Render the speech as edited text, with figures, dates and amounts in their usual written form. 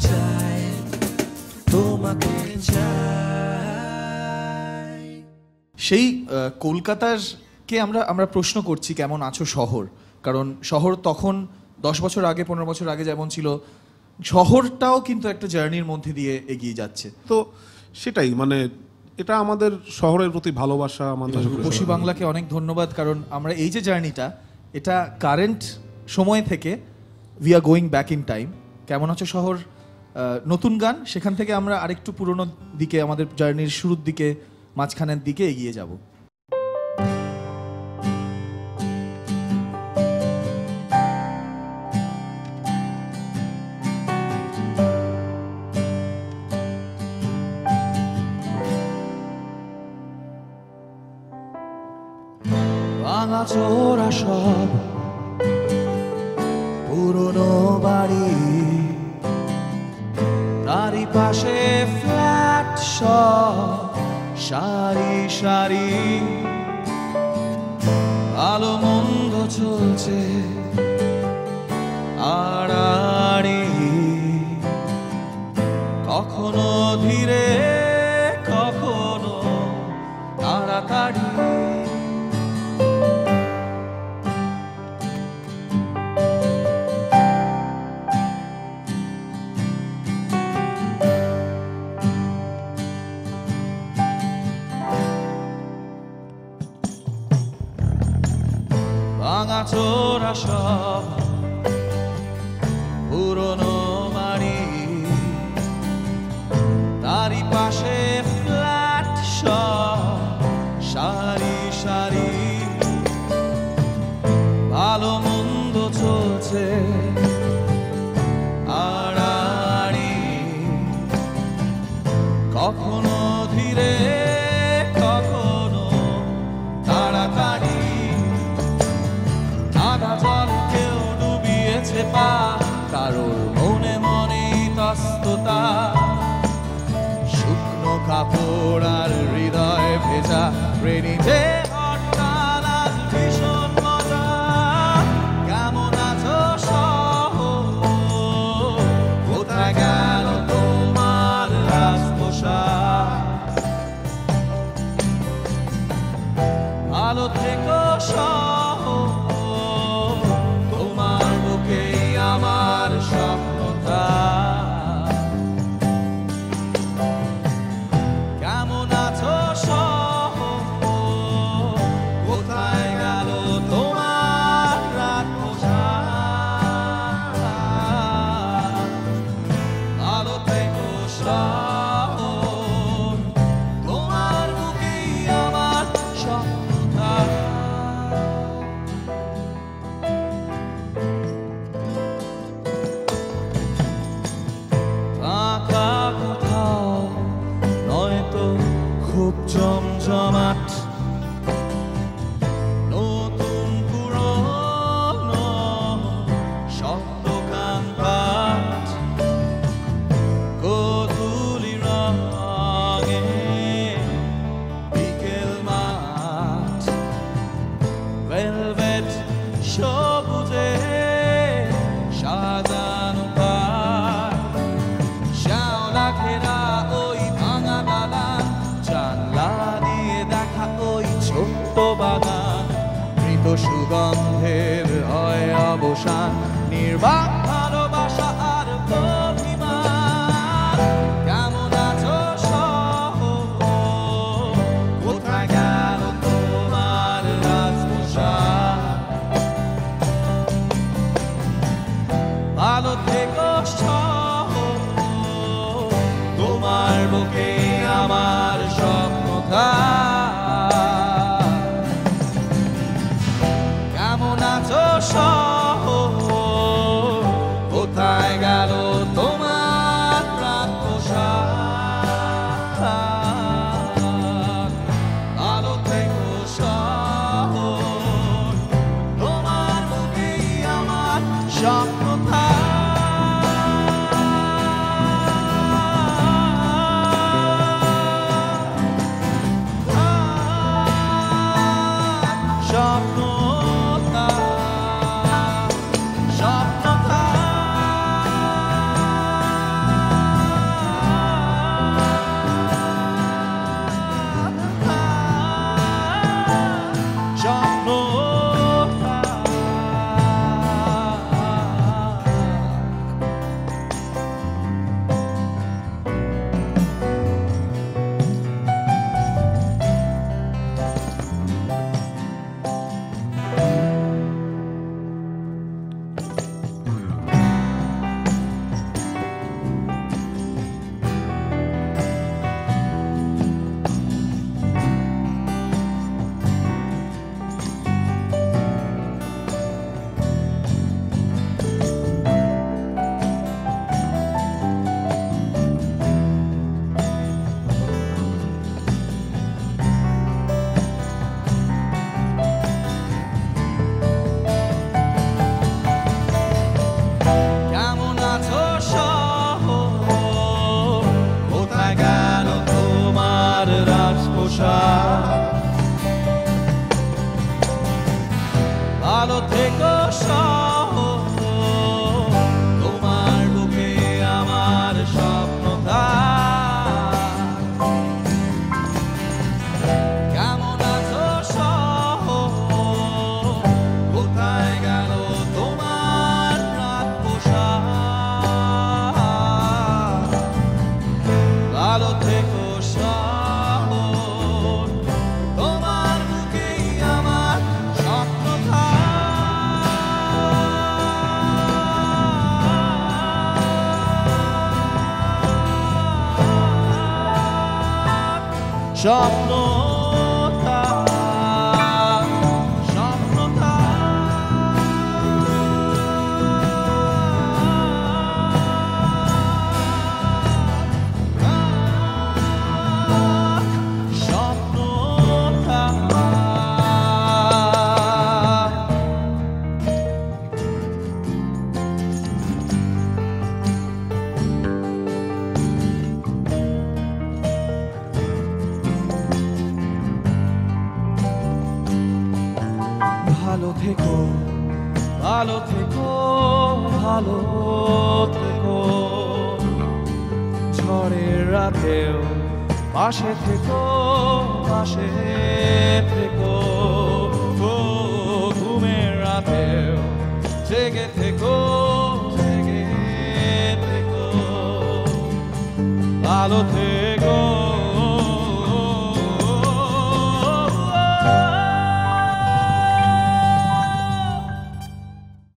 চাই, তোমাকে চাই। সেই কলকাতাকে আমরা প্রশ্ন করছি কেমন আছো শহর, কারণ শহর তখন 10 বছর আগে 15 বছর আগে যেমন ছিল, শহরটাও কিন্তু একটা জার্নির মধ্যে দিয়ে এগিয়ে যাচ্ছে। তো সেটাই, মানে এটা আমাদের শহরের প্রতি ভালোবাসা। আমাদের রূপসী বাংলাকে অনেক ধন্যবাদ, কারণ আমরা এই যে জার্নিটা, এটা কারেন্ট সময় থেকে we are going back in time. কেমন আছো শহর নতুন গান, সেখান থেকে আমরা আরেকটু পুরোনো দিকে, আমাদের জার্নির শুরুর দিকে, মাঝখানের দিকে এগিয়ে যাব। ভাঙাচোরা সব পুরনো বাড়ি, তারই পাশে ফ্ল্যাট সব সারি সারি, ভালো মন্দ চলছে আড়াআড়ি, কখনো ধীরে কখনো তাড়াতাড়ি। ভাঙাচোরা সব পুরনো বাড়ি, তারই পাশে ফ্ল্যাট সব সারি সারি, ভালো মন্দ চলছে আড়াআড়ি, কখনো ধীরে কখনো তাড়াতাড়ি, আধা জলে কেউ ডুবিয়েছে পা, কারোর মনে মনে তস্ততা, শুকনো কাপড় আর হৃদয় ভেজা, রেনি যে হরতাল আজ ভীষণ মজা। কেমন আছো শহর, কোথায় গেল তোমার রাজপোশাক, ভালো থেকো শহর, তোমার বুকেই আমার স্বপ্নটা। কেমন আছো শহর, কোথায় গেল তোমার রাত পোশাক, ভালো থেকো শহর, তোমার বুকেই আমার স্বপ্নটা। ফাঁকা কোথাও নয়তো খুব জমজমাট, নতুন পুরনো সব দোকানপাট, গোধূলি রঙে বিকেল মাঠ, ভেলভেট সবুজে সাজানো পার্ক, শ্যাওলা ঘেরা ওই ভাঙা দালান, জানলা দিয়ে দেখা ওই ছোট্ট বাগান, মৃত সুগন্ধের হয় অবসান, নির্বাক ভালোবাসা আর অভিমান। কেমন আছো শহর, কোথায় গেল তোমার রাজপোশাক, ভালো থেকো শহর, তোমার বুকে আমার স্বপ্নটা। কেমন আছো শহর, কোথায় গেল তোমার প্রাণ পোশাক, ভালো থেকো শহর, তোমার বুকেই আমার স্বপ্নটা। স্বপ্নতা, স্বপ্নতা। স্বপ্নটা স্বপ্নটা স্বপ্নটা ভালো থেকো ভালো থেকো ভালো থেকো ঝড়ের রাতেও পাশে থেকো পাশে থেকো ও ঘুমের রাতেও জেগে থেকো জেগে থেকো ভালো থেকো